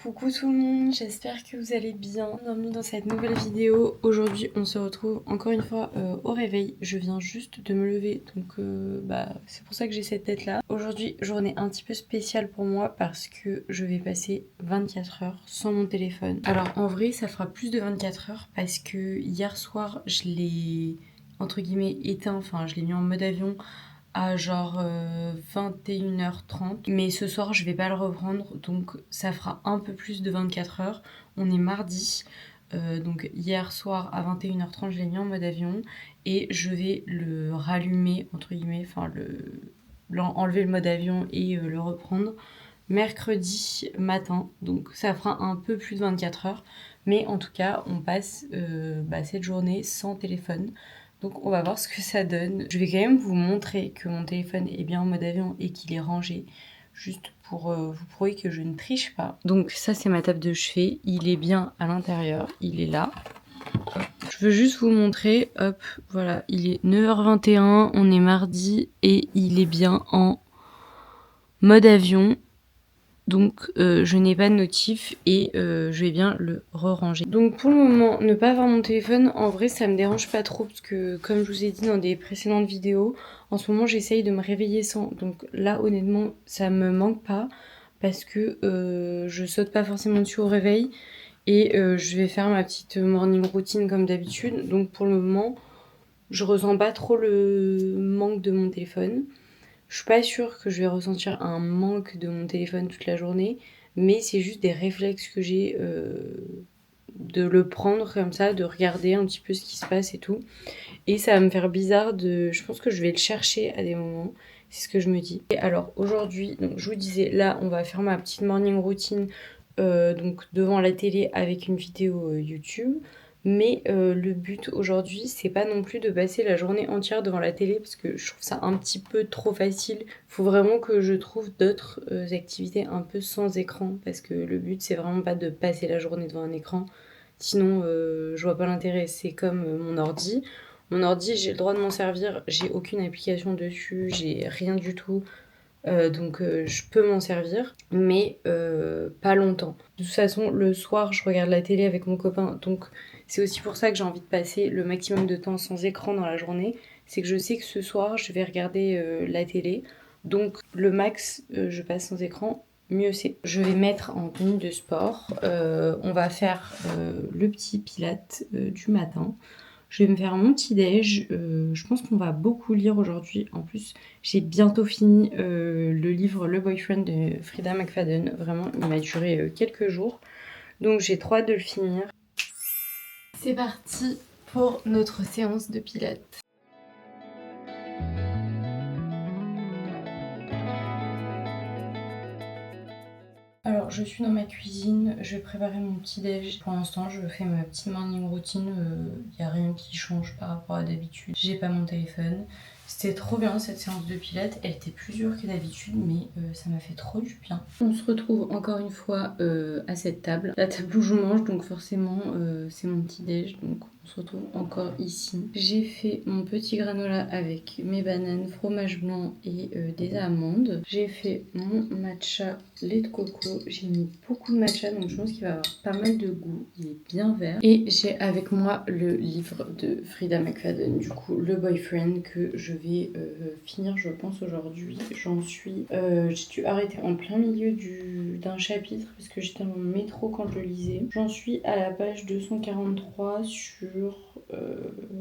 Coucou tout le monde, j'espère que vous allez bien. Bienvenue dans cette nouvelle vidéo. Aujourd'hui, on se retrouve encore une fois au réveil. Je viens juste de me lever, donc c'est pour ça que j'ai cette tête là. Aujourd'hui, journée un petit peu spéciale pour moi parce que je vais passer 24 heures sans mon téléphone. Alors en vrai, ça fera plus de 24 heures parce que hier soir, je l'ai entre guillemets éteint, enfin je l'ai mis en mode avion à genre 21h30. Mais ce soir, je vais pas le reprendre, donc ça fera un peu plus de 24 heures. On est mardi, donc hier soir à 21h30, je l'ai mis en mode avion et je vais le rallumer, entre guillemets, enfin enlever le mode avion et le reprendre mercredi matin. Donc ça fera un peu plus de 24 heures. Mais en tout cas, on passe cette journée sans téléphone. Donc on va voir ce que ça donne. Je vais quand même vous montrer que mon téléphone est bien en mode avion et qu'il est rangé. Juste pour vous prouver que je ne triche pas. Donc ça c'est ma table de chevet. Il est bien à l'intérieur. Il est là. Je veux juste vous montrer. Hop, voilà. Il est 9h21. On est mardi. Et il est bien en mode avion. Donc je n'ai pas de notif et je vais bien le re-ranger. Donc pour le moment, ne pas avoir mon téléphone, en vrai ça me dérange pas trop parce que comme je vous ai dit dans des précédentes vidéos, en ce moment j'essaye de me réveiller sans. Donc là honnêtement ça me manque pas parce que je saute pas forcément dessus au réveil et je vais faire ma petite morning routine comme d'habitude. Donc pour le moment je ressens pas trop le manque de mon téléphone. Je suis pas sûre que je vais ressentir un manque de mon téléphone toute la journée, mais c'est juste des réflexes que j'ai de le prendre comme ça, de regarder un petit peu ce qui se passe et tout. Et ça va me faire bizarre de... Je pense que je vais le chercher à des moments, c'est ce que je me dis. Et alors aujourd'hui, donc je vous disais, là on va faire ma petite morning routine donc devant la télé avec une vidéo YouTube. Mais le but aujourd'hui, c'est pas non plus de passer la journée entière devant la télé parce que je trouve ça un petit peu trop facile. Faut vraiment que je trouve d'autres activités un peu sans écran parce que le but, c'est vraiment pas de passer la journée devant un écran. Sinon, je vois pas l'intérêt. C'est comme mon ordi. Mon ordi, j'ai le droit de m'en servir. J'ai aucune application dessus, j'ai rien du tout. Donc je peux m'en servir, mais pas longtemps. De toute façon, le soir, je regarde la télé avec mon copain, donc c'est aussi pour ça que j'ai envie de passer le maximum de temps sans écran dans la journée. C'est que je sais que ce soir, je vais regarder la télé, donc le max, je passe sans écran. Mieux c'est. Je vais mettre en tenue de sport. On va faire le petit pilate du matin. Je vais me faire mon petit déj. Je pense qu'on va beaucoup lire aujourd'hui. En plus, j'ai bientôt fini le livre Le Boyfriend de Frida McFadden. Vraiment, il m'a duré quelques jours. Donc j'ai trop hâte de le finir. C'est parti pour notre séance de pilates. Alors je suis dans ma cuisine, je vais préparer mon petit déj. Pour l'instant je fais ma petite morning routine, y a rien qui change par rapport à d'habitude. J'ai pas mon téléphone. C'était trop bien cette séance de pilates, elle était plus dure que d'habitude mais ça m'a fait trop du bien. On se retrouve encore une fois à cette table, la table où je mange, donc forcément c'est mon petit déj, donc on se retrouve encore ici. J'ai fait mon petit granola avec mes bananes, fromage blanc et des amandes. J'ai fait mon matcha lait de coco. J'ai mis beaucoup de matcha, donc je pense qu'il va avoir pas mal de goût. Il est bien vert. Et j'ai avec moi le livre de Frida McFadden, du coup, Le Boyfriend, que je vais finir, je pense, aujourd'hui. J'en suis... j'ai dû arrêter en plein milieu d'un chapitre, parce que j'étais dans le métro quand je le lisais. J'en suis à la page 243 sur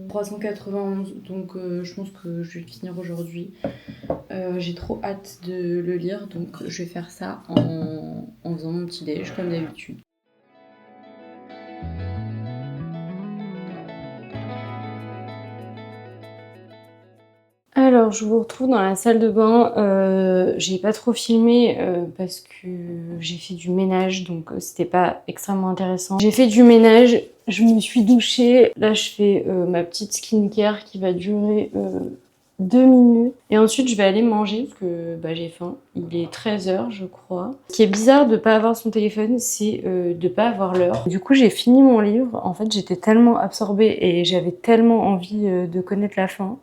391, donc je pense que je vais le finir aujourd'hui. J'ai trop hâte de le lire, donc je vais faire ça en faisant mon petit déj comme d'habitude. Alors je vous retrouve dans la salle de bain. J'ai pas trop filmé parce que j'ai fait du ménage, donc c'était pas extrêmement intéressant. J'ai fait du ménage, je me suis douchée. Là je fais ma petite skincare qui va durer 2 minutes. Et ensuite, je vais aller manger parce que j'ai faim. Il est 13h, je crois. Ce qui est bizarre de pas avoir son téléphone, c'est de pas avoir l'heure. Du coup, j'ai fini mon livre. En fait, j'étais tellement absorbée et j'avais tellement envie de connaître la fin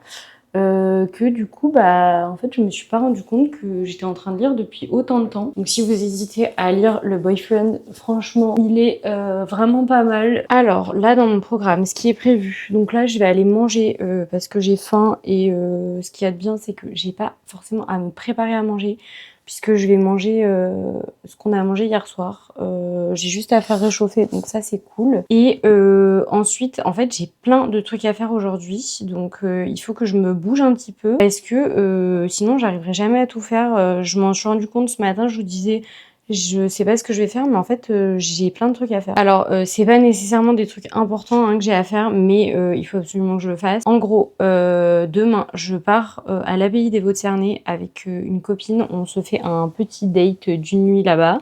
que du coup, en fait, je me suis pas rendu compte que j'étais en train de lire depuis autant de temps. Donc si vous hésitez à lire Le Boyfriend, franchement, il est vraiment pas mal. Alors là, dans mon programme, ce qui est prévu, donc là, je vais aller manger parce que j'ai faim et ce qu'il y a de bien, c'est que j'ai pas forcément à me préparer à manger puisque je vais manger ce qu'on a mangé hier soir. J'ai juste à faire réchauffer, donc ça c'est cool. Et ensuite, en fait, j'ai plein de trucs à faire aujourd'hui, donc il faut que je me bouge un petit peu parce que sinon j'arriverai jamais à tout faire. Je m'en suis rendu compte ce matin, je vous disais, je sais pas ce que je vais faire, mais en fait, j'ai plein de trucs à faire. Alors, c'est pas nécessairement des trucs importants hein, que j'ai à faire, mais il faut absolument que je le fasse. En gros, demain, je pars à l'abbaye des Vaux-de-Cernay avec une copine. On se fait un petit date d'une nuit là-bas.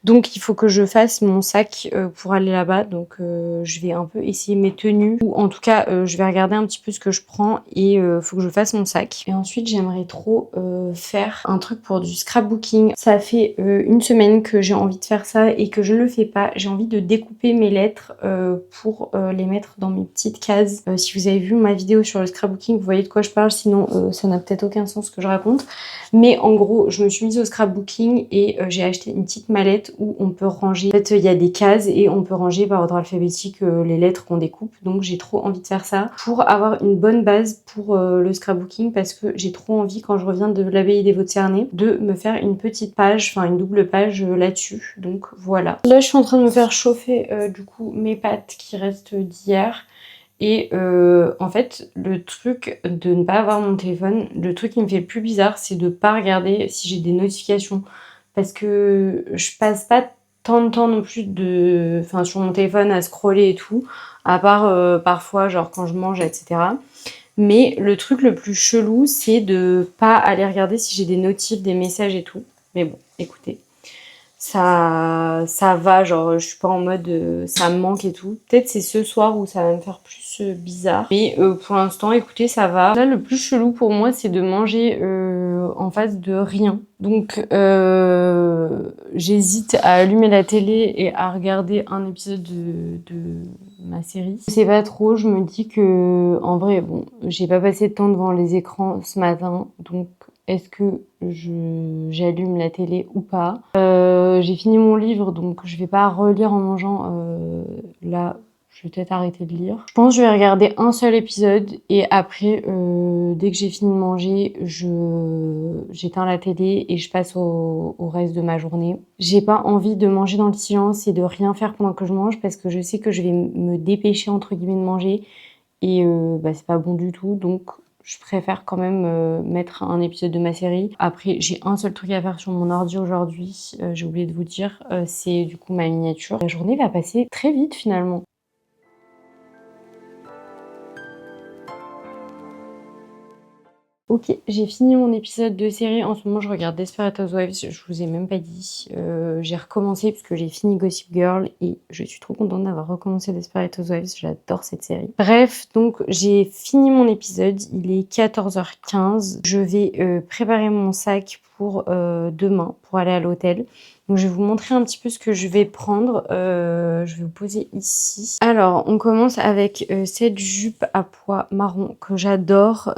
Donc, il faut que je fasse mon sac pour aller là-bas. Donc, je vais un peu essayer mes tenues. Ou en tout cas, je vais regarder un petit peu ce que je prends et faut que je fasse mon sac. Et ensuite, j'aimerais trop faire un truc pour du scrapbooking. Ça fait une semaine que j'ai envie de faire ça et que je ne le fais pas. J'ai envie de découper mes lettres pour les mettre dans mes petites cases. Si vous avez vu ma vidéo sur le scrapbooking, vous voyez de quoi je parle. Sinon, ça n'a peut-être aucun sens ce que je raconte. Mais en gros, je me suis mise au scrapbooking et j'ai acheté une petite mallette où on peut ranger. En fait, il y a des cases et on peut ranger par ordre alphabétique les lettres qu'on découpe. Donc, j'ai trop envie de faire ça pour avoir une bonne base pour le scrapbooking parce que j'ai trop envie, quand je reviens de l'abbaye des Vaux-de-Cernay, de me faire une petite page, enfin une double page là-dessus. Donc, voilà. Là, je suis en train de me faire chauffer du coup mes pâtes qui restent d'hier. Et en fait, le truc de ne pas avoir mon téléphone, le truc qui me fait le plus bizarre, c'est de pas regarder si j'ai des notifications. Parce que je passe pas tant de temps non plus sur mon téléphone à scroller et tout, à part parfois, genre quand je mange, etc. Mais le truc le plus chelou, c'est de pas aller regarder si j'ai des notifs, des messages et tout. Mais bon, écoutez. Ça va, genre je suis pas en mode ça me manque et tout. Peut-être c'est ce soir où ça va me faire plus bizarre. Mais pour l'instant, écoutez, ça va. Là, le plus chelou pour moi, c'est de manger en face de rien. Donc j'hésite à allumer la télé et à regarder un épisode de ma série. Je sais pas trop, je me dis que en vrai, bon, j'ai pas passé de temps devant les écrans ce matin, donc est-ce que j'allume la télé ou pas? J'ai fini mon livre, donc je vais pas relire en mangeant. Là, je vais peut-être arrêter de lire. Je pense que je vais regarder un seul épisode et après, dès que j'ai fini de manger, j'éteins la télé et je passe au reste de ma journée. J'ai pas envie de manger dans le silence et de rien faire pendant que je mange parce que je sais que je vais me dépêcher entre guillemets de manger et c'est pas bon du tout, donc je préfère quand même mettre un épisode de ma série. Après, j'ai un seul truc à faire sur mon ordi aujourd'hui, j'ai oublié de vous dire, c'est du coup ma miniature. La journée va passer très vite finalement. Ok, j'ai fini mon épisode de série. En ce moment, je regarde Desperate Housewives. Je vous ai même pas dit. J'ai recommencé parce que j'ai fini Gossip Girl et je suis trop contente d'avoir recommencé Desperate Housewives. J'adore cette série. Bref, donc j'ai fini mon épisode. Il est 14h15. Je vais préparer mon sac pour demain, pour aller à l'hôtel. Donc je vais vous montrer un petit peu ce que je vais prendre. Je vais vous poser ici. Alors, on commence avec cette jupe à pois marron que j'adore.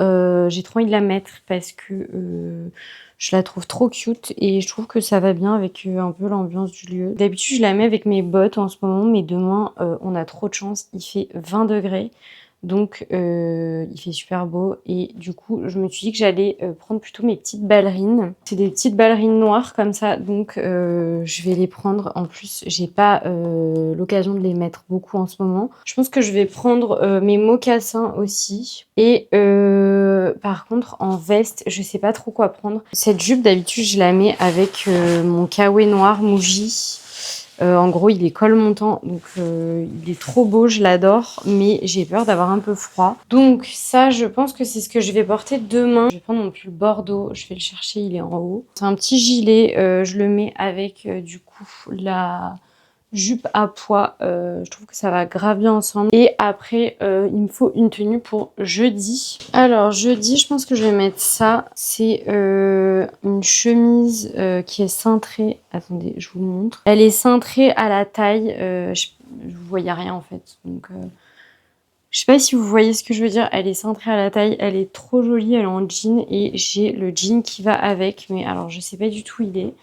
J'ai trop envie de la mettre parce que je la trouve trop cute et je trouve que ça va bien avec un peu l'ambiance du lieu. D'habitude, je la mets avec mes bottes en ce moment, mais demain, on a trop de chance. Il fait 20 degrés. Donc il fait super beau et du coup je me suis dit que j'allais prendre plutôt mes petites ballerines. C'est des petites ballerines noires comme ça, donc je vais les prendre. En plus j'ai pas l'occasion de les mettre beaucoup en ce moment. Je pense que je vais prendre mes mocassins aussi. Et par contre en veste je sais pas trop quoi prendre. Cette jupe d'habitude je la mets avec mon kawaii noir Muji. En gros, il est col montant, donc il est trop beau, je l'adore, mais j'ai peur d'avoir un peu froid. Donc ça, je pense que c'est ce que je vais porter demain. Je vais prendre mon pull bordeaux, je vais le chercher, il est en haut. C'est un petit gilet, je le mets avec du coup la jupe à pois. Je trouve que ça va grave bien ensemble. Et après, il me faut une tenue pour jeudi. Alors, jeudi, je pense que je vais mettre ça. C'est une chemise qui est cintrée. Attendez, je vous montre. Elle est cintrée à la taille. Je ne voyais rien en fait. Donc, Je sais pas si vous voyez ce que je veux dire, elle est cintrée à la taille, elle est trop jolie, elle est en jean et j'ai le jean qui va avec, mais alors je sais pas du tout où il est,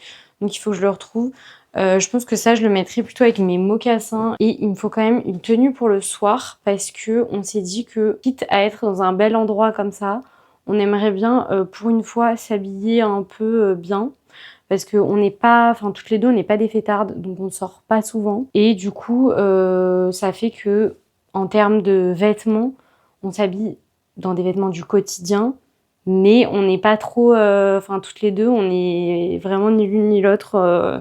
donc il faut que je le retrouve. Je pense que ça, je le mettrai plutôt avec mes mocassins et il me faut quand même une tenue pour le soir parce que on s'est dit que, quitte à être dans un bel endroit comme ça, on aimerait bien pour une fois s'habiller un peu bien. Parce qu'on n'est pas, enfin toutes les deux, on n'est pas des fêtardes, donc on sort pas souvent. Et du coup, ça fait que, en termes de vêtements, on s'habille dans des vêtements du quotidien, mais on n'est pas trop, enfin toutes les deux, on est vraiment ni l'une ni l'autre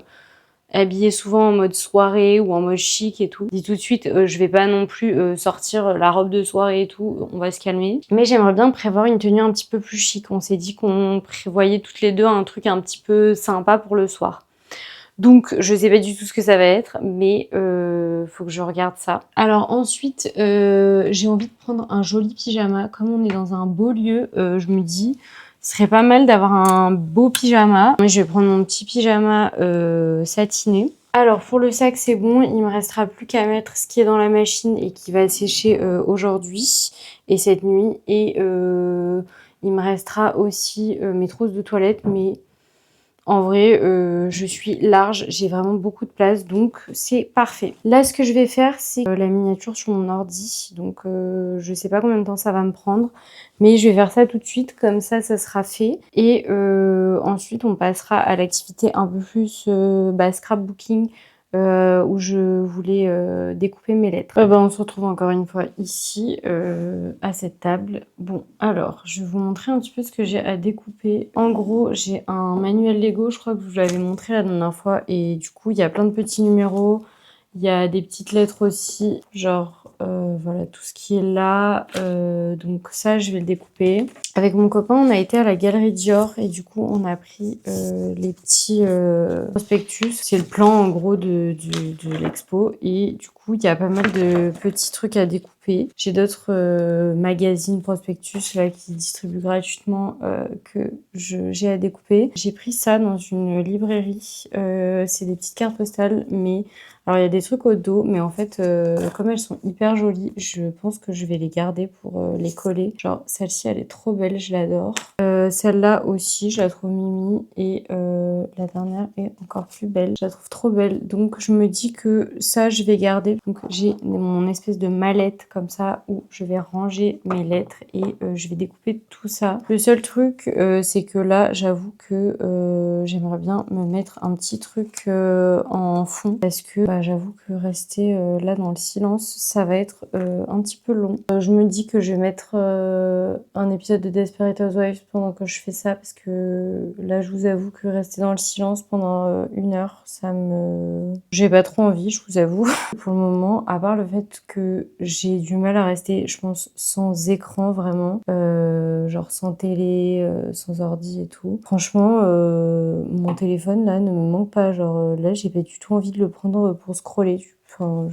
habillée souvent en mode soirée ou en mode chic et tout. Je dis tout de suite, je vais pas non plus sortir la robe de soirée et tout, on va se calmer. Mais j'aimerais bien prévoir une tenue un petit peu plus chic. On s'est dit qu'on prévoyait toutes les deux un truc un petit peu sympa pour le soir. Donc je sais pas du tout ce que ça va être, mais faut que je regarde ça. Alors ensuite, j'ai envie de prendre un joli pyjama. Comme on est dans un beau lieu, je me dis, ce serait pas mal d'avoir un beau pyjama. Mais je vais prendre mon petit pyjama satiné. Alors pour le sac, c'est bon. Il me restera plus qu'à mettre ce qui est dans la machine et qui va sécher aujourd'hui et cette nuit. Et il me restera aussi mes trousses de toilette, mais en vrai, je suis large, j'ai vraiment beaucoup de place, donc c'est parfait. Là, ce que je vais faire, c'est la miniature sur mon ordi, donc je sais pas combien de temps ça va me prendre, mais je vais faire ça tout de suite, comme ça sera fait. Et ensuite, on passera à l'activité un peu plus scrapbooking, où je voulais découper mes lettres. On se retrouve encore une fois ici, à cette table. Bon, alors, je vais vous montrer un petit peu ce que j'ai à découper. En gros, j'ai un manuel Lego, je crois que je vous l'avais montré la dernière fois, et du coup, il y a plein de petits numéros. Il y a des petites lettres aussi, genre voilà tout ce qui est là. Donc ça, je vais le découper. Avec mon copain, on a été à la galerie Dior et du coup, on a pris les petits prospectus. C'est le plan en gros de l'expo et du coup, il y a pas mal de petits trucs à découper. J'ai d'autres magazines prospectus là qui distribuent gratuitement que j'ai à découper. J'ai pris ça dans une librairie. C'est des petites cartes postales, mais alors, il y a des trucs au dos, mais en fait, comme elles sont hyper jolies, je pense que je vais les garder pour les coller. Genre, celle-ci, elle est trop belle, je l'adore. Celle-là aussi, je la trouve mimi. Et la dernière est encore plus belle. Je la trouve trop belle. Donc, je me dis que ça, je vais garder. Donc, j'ai mon espèce de mallette comme ça où je vais ranger mes lettres et je vais découper tout ça. Le seul truc, c'est que là, j'avoue que j'aimerais bien me mettre un petit truc en fond parce que j'avoue que rester là dans le silence, ça va être un petit peu long. Je me dis que je vais mettre un épisode de Desperate Housewives pendant que je fais ça parce que là, je vous avoue que rester dans le silence pendant 1 heure, j'ai pas trop envie, je vous avoue. Pour le moment, à part le fait que j'ai du mal à rester, je pense, sans écran vraiment, genre sans télé, sans ordi et tout. Franchement, mon téléphone là ne me manque pas. Genre là, j'ai pas du tout envie de le prendre pour scroller. Enfin,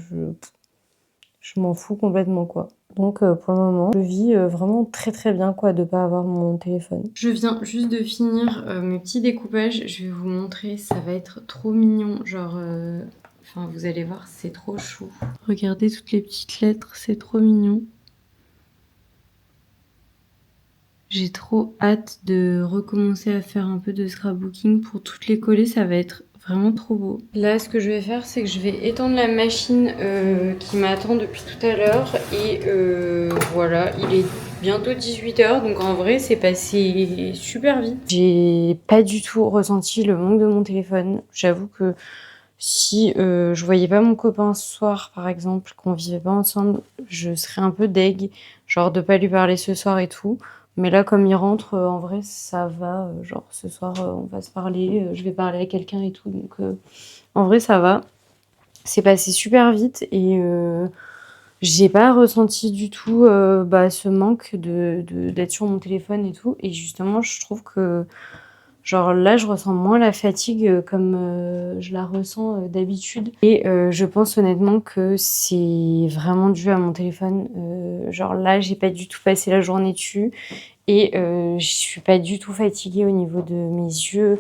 je m'en fous complètement quoi. Donc pour le moment, je vis vraiment très très bien quoi de pas avoir mon téléphone. Je viens juste de finir mes petits découpages. Je vais vous montrer, ça va être trop mignon. Genre, enfin vous allez voir, c'est trop chou. Regardez toutes les petites lettres, c'est trop mignon. J'ai trop hâte de recommencer à faire un peu de scrapbooking pour toutes les coller, ça va être vraiment trop beau. Là, ce que je vais faire, c'est que je vais étendre la machine qui m'attend depuis tout à l'heure. Et voilà, il est bientôt 18h, donc en vrai, c'est passé super vite. J'ai pas du tout ressenti le manque de mon téléphone. J'avoue que si je voyais pas mon copain ce soir, par exemple, qu'on vivait pas ensemble, je serais un peu deg, genre de pas lui parler ce soir et tout. Mais là, comme il rentre, en vrai, ça va. Genre, ce soir, on va se parler, je vais parler à quelqu'un et tout. Donc, en vrai, ça va. C'est passé super vite et j'ai pas ressenti du tout ce manque d'être sur mon téléphone et tout. Et justement, je trouve que, genre, là, je ressens moins la fatigue comme je la ressens d'habitude. Et je pense honnêtement que c'est vraiment dû à mon téléphone. Genre, là, j'ai pas du tout passé la journée dessus. Et je suis pas du tout fatiguée au niveau de mes yeux.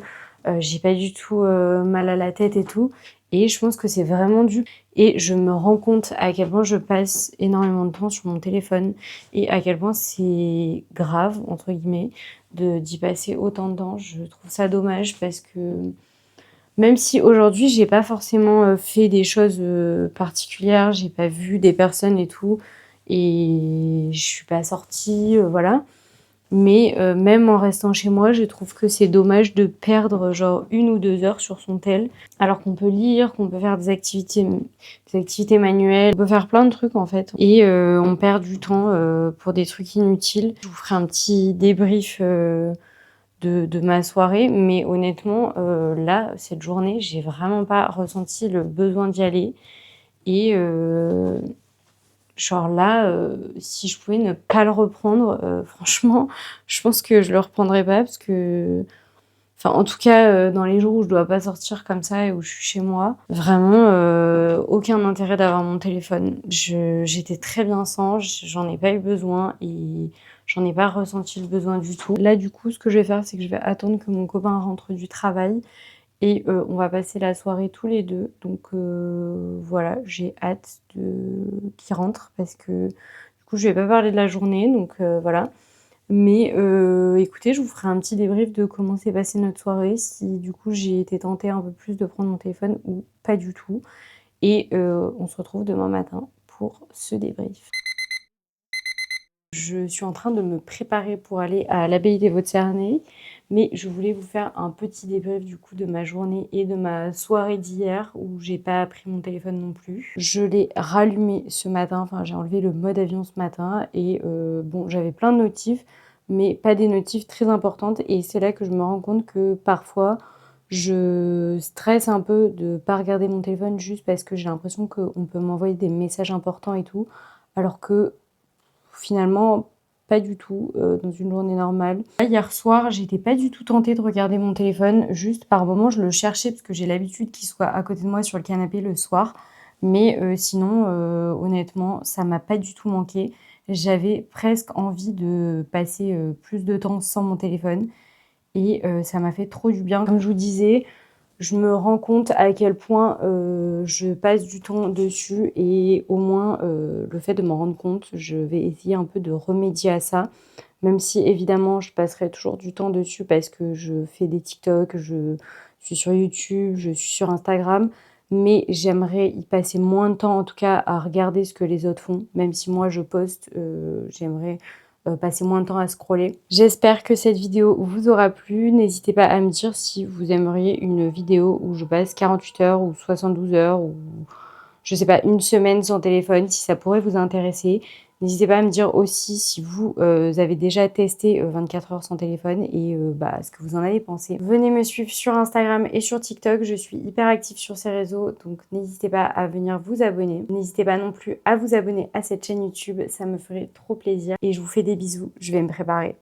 j'ai pas du tout mal à la tête et tout. Et je pense que c'est vraiment dû. Et je me rends compte à quel point je passe énormément de temps sur mon téléphone et à quel point c'est grave, entre guillemets, d'y passer autant de temps. Je trouve ça dommage parce que même si aujourd'hui j'ai pas forcément fait des choses particulières, j'ai pas vu des personnes et tout, et je suis pas sortie, voilà. Mais même en restant chez moi, je trouve que c'est dommage de perdre genre 1 ou 2 heures sur son tel, alors qu'on peut lire, qu'on peut faire des activités manuelles, on peut faire plein de trucs en fait. Et on perd du temps pour des trucs inutiles. Je vous ferai un petit débrief de ma soirée, mais honnêtement, là, cette journée, j'ai vraiment pas ressenti le besoin d'y aller. Et genre là, si je pouvais ne pas le reprendre, franchement, je pense que je le reprendrais pas parce que, enfin, en tout cas, dans les jours où je dois pas sortir comme ça et où je suis chez moi, vraiment, aucun intérêt d'avoir mon téléphone. J'étais très bien sans, j'en ai pas eu besoin et j'en ai pas ressenti le besoin du tout. Là, du coup, ce que je vais faire, c'est que je vais attendre que mon copain rentre du travail et on va passer la soirée tous les deux. Donc voilà, j'ai hâte qu'il rentre parce que du coup, je vais pas parler de la journée, donc voilà. Mais écoutez, je vous ferai un petit débrief de comment s'est passée notre soirée, si du coup j'ai été tentée un peu plus de prendre mon téléphone ou pas du tout. Et on se retrouve demain matin pour ce débrief. Je suis en train de me préparer pour aller à l'abbaye des Vaux-de-Cernay, mais je voulais vous faire un petit débrief du coup de ma journée et de ma soirée d'hier où j'ai pas pris mon téléphone non plus. Je l'ai rallumé ce matin, enfin j'ai enlevé le mode avion ce matin et bon, j'avais plein de notifs, mais pas des notifs très importantes, et c'est là que je me rends compte que parfois je stresse un peu de pas regarder mon téléphone juste parce que j'ai l'impression qu'on peut m'envoyer des messages importants et tout, alors que finalement, pas du tout, dans une journée normale. Hier soir, j'étais pas du tout tentée de regarder mon téléphone, juste par moments, je le cherchais parce que j'ai l'habitude qu'il soit à côté de moi sur le canapé le soir. Mais sinon, honnêtement, ça m'a pas du tout manqué. J'avais presque envie de passer plus de temps sans mon téléphone et ça m'a fait trop du bien. Comme je vous disais, je me rends compte à quel point je passe du temps dessus, et au moins le fait de m'en rendre compte, je vais essayer un peu de remédier à ça. Même si évidemment je passerai toujours du temps dessus parce que je fais des TikTok, je suis sur YouTube, je suis sur Instagram. Mais j'aimerais y passer moins de temps en tout cas à regarder ce que les autres font. Même si moi je poste, j'aimerais passer moins de temps à scroller. J'espère que cette vidéo vous aura plu. N'hésitez pas à me dire si vous aimeriez une vidéo où je passe 48 heures ou 72 heures ou je sais pas, une semaine sans téléphone, si ça pourrait vous intéresser. N'hésitez pas à me dire aussi si vous avez déjà testé 24 heures sans téléphone et bah, ce que vous en avez pensé. Venez me suivre sur Instagram et sur TikTok. Je suis hyper active sur ces réseaux, donc n'hésitez pas à venir vous abonner. N'hésitez pas non plus à vous abonner à cette chaîne YouTube, ça me ferait trop plaisir. Et je vous fais des bisous, je vais me préparer.